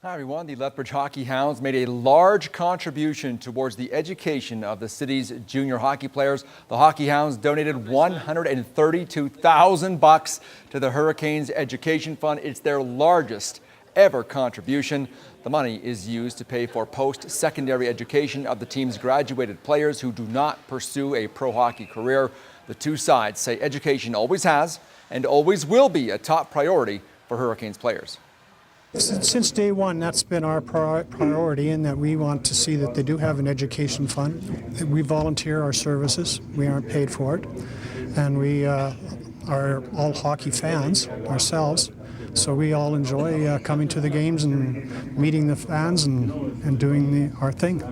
Hi everyone, the Lethbridge Hockey Hounds made a large contribution towards the education of the city's junior hockey players. The Hockey Hounds donated $132,000 to the Hurricanes Education Fund. It's their largest ever contribution. The money is used to pay for post-secondary education of the team's graduated players who do not pursue a pro hockey career. The two sides say education always has and always will be a top priority for Hurricanes players. Since day one, that's been our priority, in that we want to see that they do have an education fund. We volunteer our services. We aren't paid for it. And we are all hockey fans ourselves. So we all enjoy coming to the games and meeting the fans and doing our thing.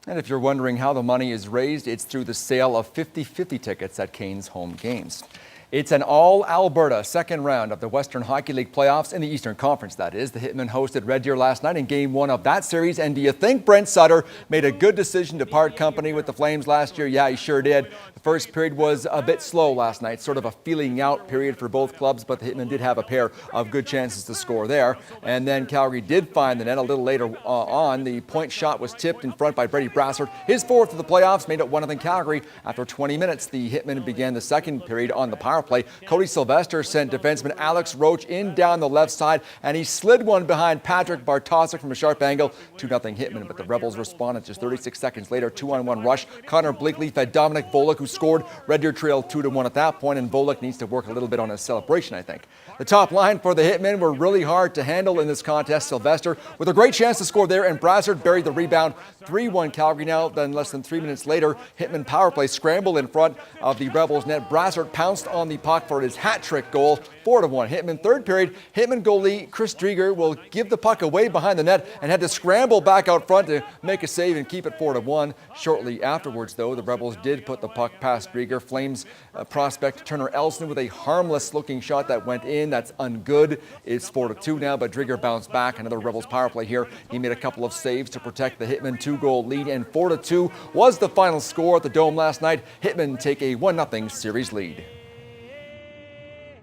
And if you're wondering how the money is raised, it's through the sale of 50/50 tickets at Canes home games. It's an all-Alberta second round of the Western Hockey League playoffs in the Eastern Conference, that is. The Hitmen hosted Red Deer last night in Game 1 of that series. And do you think Brent Sutter made a good decision to part company with the Flames last year? Yeah, he sure did. The first period was a bit slow last night, sort of a feeling out period for both clubs, but the Hitmen did have a pair of good chances to score there. And then Calgary did find the net a little later on. The point shot was tipped in front by Brady Brassard. His fourth of the playoffs made it 1-0 Calgary. After 20 minutes, the Hitmen began the second period on the power play. Cody Sylvester sent defenseman Alex Roach in down the left side, and he slid one behind Patrick Bartosik from a sharp angle. 2-0 Hitmen, but the Rebels responded just 36 seconds later. 2-on-1 rush. Connor Bleakley fed Dominic Volek, who scored. Red Deer trailed 2-1 at that point, and Volek needs to work a little bit on his celebration, I think. The top line for the Hitmen were really hard to handle in this contest. Sylvester with a great chance to score there, and Brassard buried the rebound. 3-1 Calgary now. Then less than 3 minutes later, Hitmen power play scramble in front of the Rebels net. Brassard pounced on the puck for his hat-trick goal. 4-1 Hitmen. Third period, Hitmen goalie Chris Drieger will give the puck away behind the net and had to scramble back out front to make a save and keep it 4-1. Shortly afterwards, though, the Rebels did put the puck past Drieger. Flames prospect Turner Elson with a harmless-looking shot that went in. That's ungood. It's 4-2 now, but Drieger bounced back. Another Rebels power play here. He made a couple of saves to protect the Hitmen 2-goal lead, and 4-2 was the final score at the Dome last night. Hitmen take a 1-0 series lead.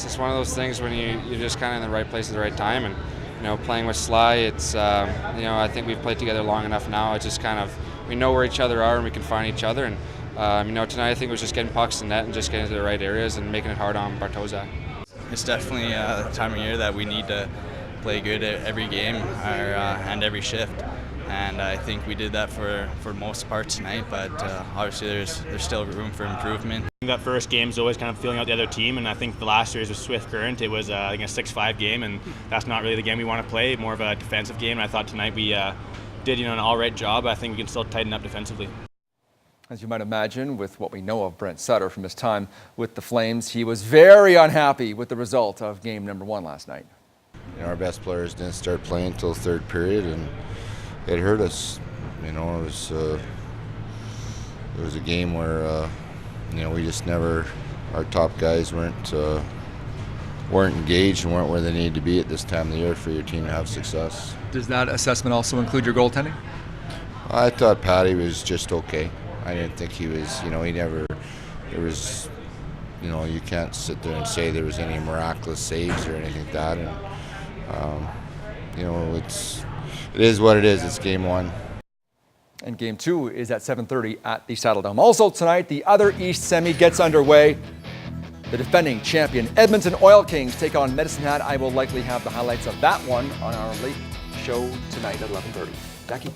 It's one of those things when you're just kind of in the right place at the right time, and playing with Sly, it's I think we've played together long enough now. It's just kind of, we know where each other are and we can find each other, and tonight I think it was just getting pucks in net and just getting to the right areas and making it hard on Bartosik. It's definitely the time of year that we need to play good at every game and every shift. And I think we did that for most part tonight, but obviously there's still room for improvement. That first game is always kind of feeling out the other team, and I think the last series was Swift Current. It was a 6-5 game, and that's not really the game we want to play, more of a defensive game. And I thought tonight we did an all right job. I think we can still tighten up defensively. As you might imagine, with what we know of Brent Sutter from his time with the Flames, he was very unhappy with the result of game number 1 last night. Our best players didn't start playing until third period, and it hurt us. It was a game where we just never, our top guys weren't engaged and weren't where they needed to be at this time of the year for your team to have success. Does that assessment also include your goaltending? I thought Patty was just okay. I didn't think he was, there was, you can't sit there and say there was any miraculous saves or anything like that. And, it is what it is. It's game 1. And game 2 is at 7:30 at the Saddledome. Also tonight, the other East semi gets underway. The defending champion Edmonton Oil Kings take on Medicine Hat. I will likely have the highlights of that one on our late show tonight at 11:30. Jackie?